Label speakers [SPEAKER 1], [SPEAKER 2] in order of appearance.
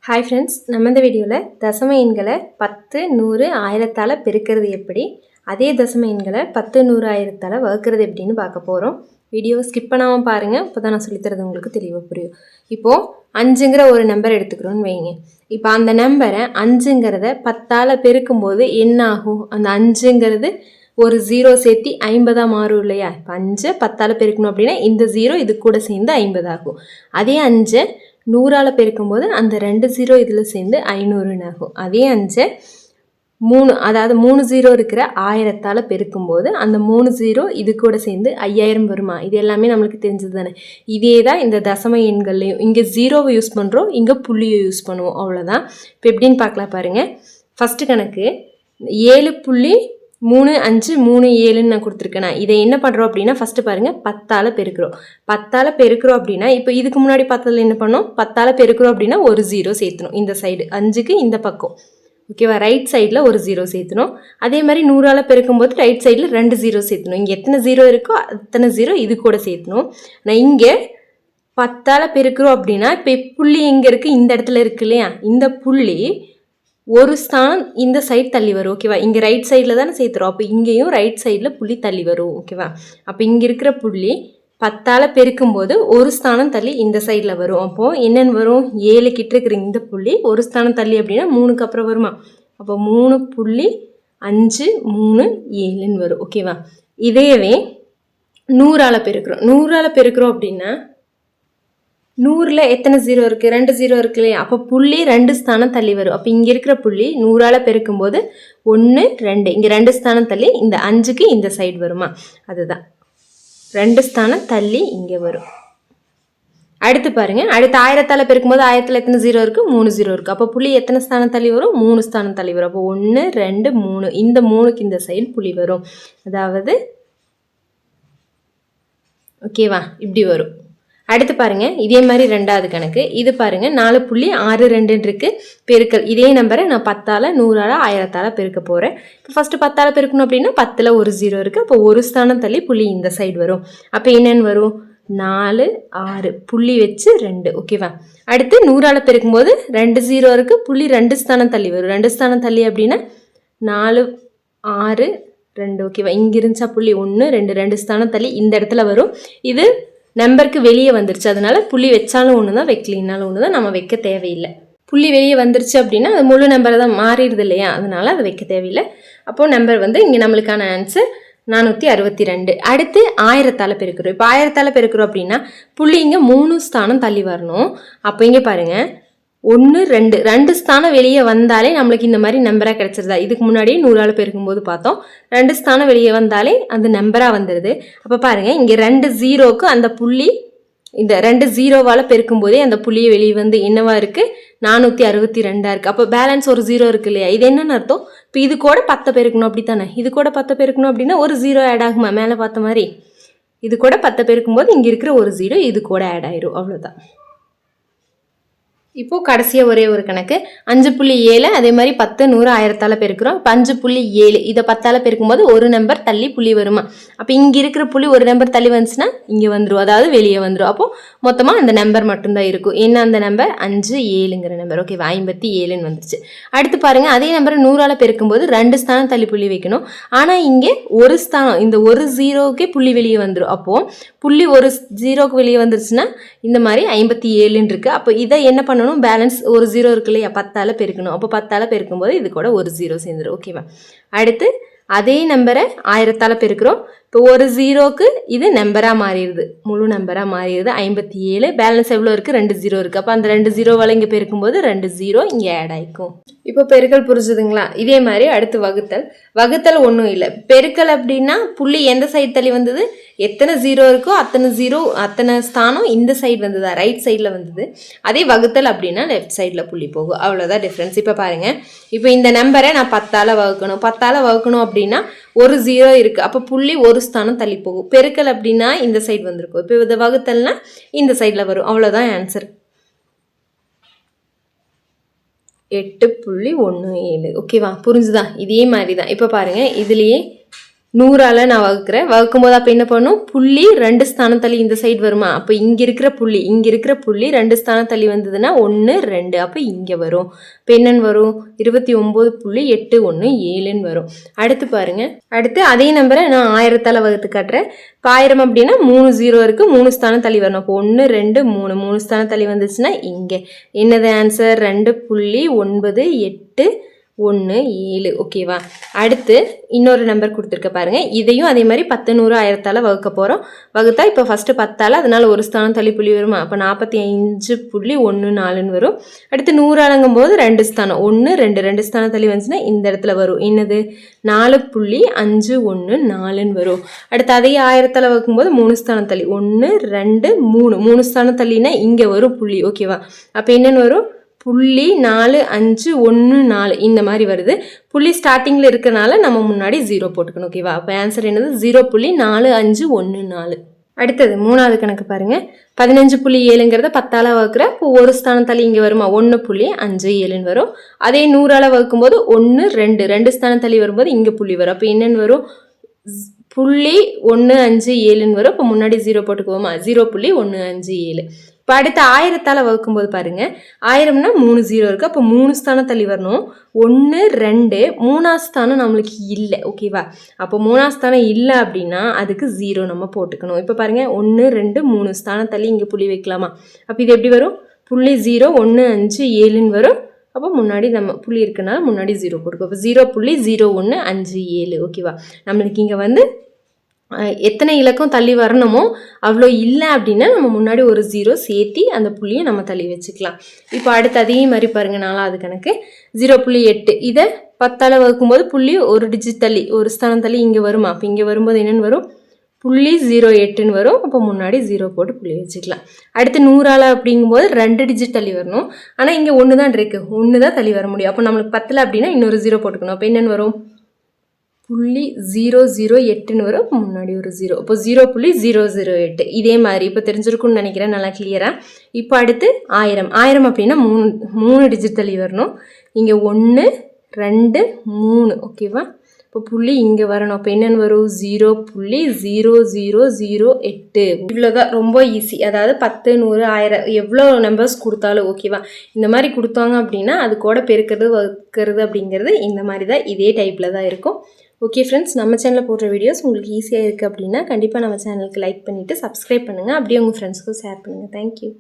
[SPEAKER 1] Hi friends, நம்ம இந்த வீடியோவில் தசம எண்களை 10, 100, 1000ஆல் பெருக்கிறது எப்படி, அதே தசம எண்களை 10, 100, 1000ஆல் வகுக்கிறது எப்படின்னு பார்க்க போகிறோம். வீடியோவை ஸ்கிப் பண்ணாமல் பாருங்கள், இப்போ தான் நான் சொல்லித்தரது உங்களுக்கு தெளிவாக புரியும். இப்போது 5ங்கிற ஒரு நம்பர் எடுத்துக்கிறோன்னு வைங்க. இப்போ அந்த நம்பரை 5ங்கிறத 10ஆல் பெருக்கும்போது என்ன ஆகும்? அந்த 5ங்கிறது ஒரு 0 சேர்த்தி 50 மாறும் இல்லையா? இப்போ 5 10ஆல் பெருக்கணும் அப்படின்னா இந்த 0 இது கூட சேர்ந்து 50 ஆகும். அதே 5 100ஆல் பெருக்கும்போது அந்த 2 0 இதில் சேர்ந்து 500 ஆகும். அதே 5 3 அதாவது 3 0 இருக்கிற 1000ஆல் பெருக்கும்போது அந்த 3 0 இது கூட சேர்ந்து 5000 வருமா? இது எல்லாமே நம்மளுக்கு தெரிஞ்சது தானே. இதே தான் இந்த தசம எண்கள்லையும் இங்கே 0வை யூஸ் பண்ணுறோம், இங்கே புள்ளியை யூஸ் பண்ணுவோம், அவ்வளோதான். இப்போ எப்படின்னு பார்க்கலாம் பாருங்கள். ஃபஸ்ட்டு கணக்கு 7.3537 நான் கொடுத்துருக்கேன். இதை என்ன பண்ணுறோம் அப்படின்னா ஃபஸ்ட்டு பாருங்கள், 10ஆல் பெருக்கிறோம். 10ஆல் பெருக்கிறோம் அப்படின்னா இப்போ இதுக்கு முன்னாடி பார்த்ததில் என்ன பண்ணோம்? 10ஆல் பெருக்கிறோம் அப்படின்னா ஒரு 0 சேர்த்தணும் இந்த சைடு, 5க்கு இந்த பக்கம், ஓகேவா? ரைட் சைடில் ஒரு 0 சேர்த்தணும். அதே மாதிரி 100ஆல் பெருக்கும்போது ரைட் சைடில் 2 0 சேர்த்தணும். இங்கே எத்தனை 0 இருக்கோ அத்தனை 0 இது கூட சேர்த்தணும். நான் இங்கே 10ஆல் பெருக்கிறோம் அப்படின்னா இப்போ புள்ளி எங்கே இருக்குது? இந்த இடத்துல இருக்கு இல்லையா? இந்த புள்ளி ஒரு ஸ்தானம் இந்த சைடு தள்ளி வரும், ஓகேவா? இங்கே ரைட் சைடில் தானே சேர்த்துறோம், அப்போ இங்கேயும் ரைட் சைடில் புள்ளி தள்ளி வரும், ஓகேவா? அப்போ இங்கே இருக்கிற புள்ளி 10ஆல் பெருக்கும்போது ஒரு ஸ்தானம் தள்ளி இந்த சைடில் வரும். அப்போது என்னென்னு வரும்? 7 கிட்ட இருக்கிற இந்த புள்ளி ஒரு ஸ்தானம் தள்ளி அப்படின்னா 3க்கு அப்புறம் வருமா? அப்போ 3.5337 வரும், ஓகேவா? இதையவே 100ஆல் பெருக்கிறோம். 100ஆல் பெருக்கிறோம் அப்படின்னா 100ல் எத்தனை 0 இருக்குது? 2 0 இருக்கு இல்லையா? அப்போ புள்ளி 2 ஸ்தானம் தள்ளி வரும். அப்போ இங்கே இருக்கிற புள்ளி 100ஆல் பெருக்கும்போது 1 2 இங்கே 2 ஸ்தானம் தள்ளி இந்த 5க்கு இந்த சைடு வருமா? அதுதான் 2 ஸ்தானம் தள்ளி இங்கே வரும். அடுத்து பாருங்கள், அடுத்து 1000ஆல் பெருக்கும்போது 1000ல் எத்தனை 0 இருக்குது? 3 0 இருக்குது. அப்போ புள்ளி எத்தனை ஸ்தானம் தள்ளி வரும்? 3 ஸ்தானம் தள்ளி வரும். அப்போ 1 2 3 இந்த 3க்கு இந்த சைடு புள்ளி வரும். அதாவது ஓகேவா? இப்படி வரும். அடுத்து பாருங்கள், இதே மாதிரி ரெண்டாவது கணக்கு. இது பாருங்கள், 4.62 இருக்குது பெருக்கல். இதே நம்பரை நான் 10ஆல் 100ஆல் 1000ஆல் பெருக்க போகிறேன். இப்போ ஃபஸ்ட்டு 10ஆல் பெருக்கணும் அப்படின்னா 10ல் ஒரு 0 இருக்குது. அப்போ ஒரு ஸ்தானம் தள்ளி புள்ளி இந்த சைடு வரும். அப்போ என்னென்னு வரும்? 4 6 புள்ளி வச்சு 2, ஓகேவா? அடுத்து 100ஆல் பெருக்கும்போது 2 0 இருக்குது, புள்ளி 2 ஸ்தானம் தள்ளி வரும். 2 ஸ்தானம் தள்ளி அப்படின்னா 4 6 2, ஓகேவா? இங்கே இருந்துச்சா புள்ளி 1 2 2 ஸ்தானம் தள்ளி இந்த இடத்துல வரும். இது நம்பருக்கு வெளியே வந்துருச்சு, அதனால புள்ளி வச்சாலும் ஒன்று தான், வைக்கலினாலும் ஒன்று தான், நம்ம வைக்க தேவையில்லை. புள்ளி வெளியே வந்துருச்சு அப்படின்னா அது முழு நம்பரை தான் மாறிடுது இல்லையா? அதனால அதை வைக்க தேவையில்லை. அப்போது நம்பர் இங்கே நம்மளுக்கான ஆன்சர் 462. அடுத்து 1000ஆல் பெருக்கிறோம். இப்போ 1000ஆல் பெருக்கிறோம் அப்படின்னா புள்ளி இங்கே 3 ஸ்தானம் தள்ளி வரணும். அப்போ இங்கே பாருங்கள், 1 2 2 ஸ்தானம் வெளியே வந்தாலே நம்மளுக்கு இந்த மாதிரி நம்பராக கிடச்சிருதா? இதுக்கு முன்னாடி 100ஆல் பெருக்கும்போது பார்த்தோம், 2 ஸ்தானம் வெளியே வந்தாலே அந்த நம்பராக வந்துடுது. அப்போ பாருங்கள், இங்கே 2 0க்கு அந்த புள்ளி இந்த 2 0வால் பெருக்கும்போதே அந்த புள்ளியை வெளியே வந்து என்னவா இருக்குது? 462 இருக்குது. அப்போ பேலன்ஸ் ஒரு 0 இருக்குது இல்லையா? இது என்னென்னு அர்த்தம்? இப்போ இது கூட 10 பெருக்கணும், அப்படி தானே? இது கூட 10 பெருக்கணும் அப்படின்னா ஒரு 0 ஆட் ஆகுமா? மேலே பார்த்த மாதிரி இது கூட 10 பெருக்கும்போது இங்கே இருக்கிற ஒரு 0 இது கூட ஆட் ஆயிரும், அவ்வளோதான். இப்போது கடைசியாக ஒரே ஒரு கணக்கு 5.7. அதே மாதிரி 10 100 1000ஆல் பெருக்கிறோம். இப்போ 5.7 இதை 10ஆல் பெருக்கும்போது ஒரு நம்பர் தள்ளி புள்ளி வருமா? அப்போ இங்கே இருக்கிற புள்ளி ஒரு நம்பர் தள்ளி வந்துச்சுன்னா இங்கே வந்துடும், அதாவது வெளியே வந்துடும். அப்போது மொத்தமாக அந்த நம்பர் மட்டும்தான் இருக்கும். என்ன அந்த நம்பர்? 57ங்கிற நம்பர், ஓகேவா? 57ன்னு வந்துருச்சு. அடுத்து பாருங்கள், அதே நம்பரை 100ஆல் பெருக்கும்போது 2 ஸ்தானம் தள்ளி புள்ளி வைக்கணும். ஆனால் இங்கே ஒரு ஸ்தானம், இந்த ஒரு 0க்கே புள்ளி வெளியே வந்துடும். அப்போது புள்ளி ஒரு 0க்கு வெளியே வந்துருச்சுன்னா இந்த மாதிரி 57ன்னு இருக்குது. அப்போ இதை என்ன பண்ணணும்? பேலன்ஸ் ஒரு 0 இருக்கு இல்லையா? 10ஆல் பெருக்கணும். அப்போ 10ஆல் பெருக்கும்போது இது கூட ஒரு 0 சேர்ந்துடும், ஓகேவா? அடுத்து அதே நம்பரை 1000ஆல் பெருக்கிறோம். இப்போ ஒரு 0க்கு இது நம்பராக மாறிடுது, முழு நம்பராக மாறிடுது, 57. பேலன்ஸ் எவ்வளோ இருக்குது? 2 0 இருக்குது. அப்போ அந்த 2 0வால் இங்கே பெருக்கும்போது 2 0 இங்கே ஆட் ஆகிக்கும். இப்போ பெருக்கல் புரிஞ்சுதுங்களா? இதே மாதிரி அடுத்து வகுத்தல். வகுத்தல் ஒன்றும் இல்லை. பெருக்கல் அப்படின்னா புள்ளி எந்த சைடு தள்ளி வந்தது? எத்தனை 0 இருக்கோ அத்தனை ஸ்தானம் இந்த சைடு வந்ததா? ரைட் சைடில் வந்தது. அதே வகுத்தல் அப்படின்னா லெஃப்ட் சைடில் புள்ளி போகும், அவ்வளோதான் டிஃப்ரென்ஸ். இப்போ பாருங்கள், இப்போ இந்த நம்பரை நான் 10ஆல் வகுக்கணும். 10ஆல் வகுக்கணும் அப்படின்னா ஒரு 0 இருக்குது, அப்போ புள்ளி ஒரு ஸ்தானம் தள்ளி போகும். பெருக்கல் அப்படின்னா இந்த சைடு வந்திருக்கும். இப்போ இதை வகுத்தல்னா இந்த சைடில் வரும், அவ்வளோதான் ஆன்சர். 8.17, ஓகேவா? புரிஞ்சுதா? இதே மாதிரி தான். இப்போ பாருங்கள், இதுலேயே 100ஆல் நான் வகுக்கிறேன். வகுக்கும்போது அப்போ என்ன பண்ணும், புள்ளி 2 ஸ்தானம் தள்ளி இந்த சைடு வருமா, அப்போ இங்கே இருக்கிற புள்ளி 2 ஸ்தானம் தள்ளி வந்ததுன்னா 1 2, அப்போ இங்கே வரும். இப்போ என்னென்னு வரும், 29.81 வரும். அடுத்து பாருங்க, அடுத்து அதே நம்பரை நான் 1000ஆல் வகுத்து காட்டுறேன். இப்போ 1000 அப்படின்னா 3 0 இருக்குது, 3 ஸ்தானம் தள்ளி வரணும். அப்போ 1 2 3 ஸ்தானம் தள்ளி வந்துச்சுன்னா இங்கே என்னது ஆன்சர், 2.9817. ஓகேவா. அடுத்து இன்னொரு நம்பர் கொடுத்துருக்க பாருங்க. இதையும் அதே மாதிரி 10 100 1000ஆல் வகுக்க போகிறோம். வகுத்தா இப்போ ஃபஸ்ட்டு 10ஆல், அதனால ஒரு ஸ்தானம் தள்ளி புள்ளி வருமா, அப்போ 45.14 வரும். அடுத்து 100ஆலங்கும் போது 2 ஸ்தானம் 1 2 ஸ்தானம் தள்ளி வந்துச்சுன்னா இந்த இடத்துல வரும். என்னது 4.514 வரும். அடுத்து அதையே 1000ஆல் வகுக்கும்போது 3 ஸ்தானம் தள்ளி 1 2 3 ஸ்தானம் தள்ளினா இங்கே வரும் புள்ளி. ஓகேவா. அப்போ என்னென்னு வரும், 0.4514 இந்த மாதிரி வருது. புள்ளி ஸ்டார்டிங்கில் இருக்கனால நம்ம முன்னாடி 0 போட்டுக்கணும். ஓகேவா. அப்போ ஆன்சர் என்னது 0.4514. அடுத்தது 3வது கணக்கு பாருங்கள். 15.7ங்கிறத 10ஆல் வகுக்கிற, இப்போ ஒரு ஸ்தானம் தள்ளி இங்கே வருமா, 1.57 வரும். அதே 100ஆல் வகுக்கும்போது 1 2 ஸ்தானம் தள்ளி வரும்போது இங்கே புள்ளி வரும். அப்போ என்னென்னு வரும், 0.157 வரும். இப்போ முன்னாடி 0 போட்டுக்குவோமா, 0.157. இப்போ அடுத்து 1000ஆல் வகுக்கும்போது பாருங்கள், 1000னா 3 0 இருக்குது. அப்போ 3 ஸ்தானம் தள்ளி வரணும். 1 2 3ஆவது ஸ்தானம் நம்மளுக்கு இல்லை. ஓகேவா. அப்போ 3ஆவது ஸ்தானம் இல்லை அப்படின்னா அதுக்கு 0 நம்ம போட்டுக்கணும். இப்போ பாருங்கள், 1 2 3 ஸ்தானம் தள்ளி இங்கே புள்ளி வைக்கலாமா. அப்போ இது எப்படி வரும், 0.157 வரும். அப்போ முன்னாடி நம்ம புள்ளி இருக்கனால முன்னாடி 0 போட்டுக்கோ. அப்போ 0.0157. ஓகேவா. நம்மளுக்கு இங்கே வந்து எத்தனை இலக்கம் தள்ளி வரணுமோ அவ்வளோ இல்லை அப்படின்னா நம்ம முன்னாடி ஒரு 0 சேர்த்தி அந்த புள்ளியை நம்ம தள்ளி வச்சுக்கலாம். இப்போ அடுத்து அதே மாதிரி பாருங்கள், 4வது கணக்கு 0.8. இதை 10ஆல் வகுக்கும்போது புள்ளி ஒரு டிஜிட் தள்ளி ஒரு ஸ்தானம் தள்ளி இங்கே வருமா. அப்போ இங்கே வரும்போது என்னென்னு வரும், 0.08 வரும். அப்போ முன்னாடி 0 போட்டு புள்ளி வச்சுக்கலாம். அடுத்து 100ஆல் அப்படிங்கும்போது 2 டிஜிட் தள்ளி வரணும். ஆனால் இங்கே 1 தான் இருக்குது, 1 தான் தள்ளி வர முடியும். அப்போ நம்மளுக்கு 10 அப்படின்னா இன்னொரு 0 போட்டுக்கணும். அப்போ என்னென்னு வரும், 0.008 வரும். முன்னாடி ஒரு 0, இப்போ 0.008. இதே மாதிரி இப்போ தெரிஞ்சிருக்கும்னு நினைக்கிறேன், நல்லா கிளியராக. இப்போ அடுத்து 1000 அப்படின்னா 3 டிஜிட் தள்ளி வரணும். இங்கே 1 2 3. ஓகேவா. இப்போ புள்ளி இங்கே வரணும். அப்போ என்னென்னு வரும், 0.0008. இவ்வளோதான், ரொம்ப ஈஸி. அதாவது 10 100 1000 எவ்வளோ நம்பர்ஸ் கொடுத்தாலும் ஓகேவா. இந்த மாதிரி கொடுத்தாங்க அப்படின்னா அது கூட பெருக்கிறது வகுக்கிறது அப்படிங்கிறது இந்த மாதிரி தான், இதே டைப்பில் தான் இருக்கும். ஓகே ஃப்ரெண்ட்ஸ், நம்ம சேனலில் போடுற வீடியோஸ் உங்களுக்கு ஈஸியாக இருக்குது அப்படின்னா கண்டிப்பாக நம்ம சேனலுக்கு லைக் பண்ணிவிட்டு சப்ஸ்கிரைப் பண்ணுங்கள். அப்படியே உங்கள் ஃப்ரெண்ட்ஸுக்கும் ஷேர் பண்ணுங்கள். தேங்க்யூ.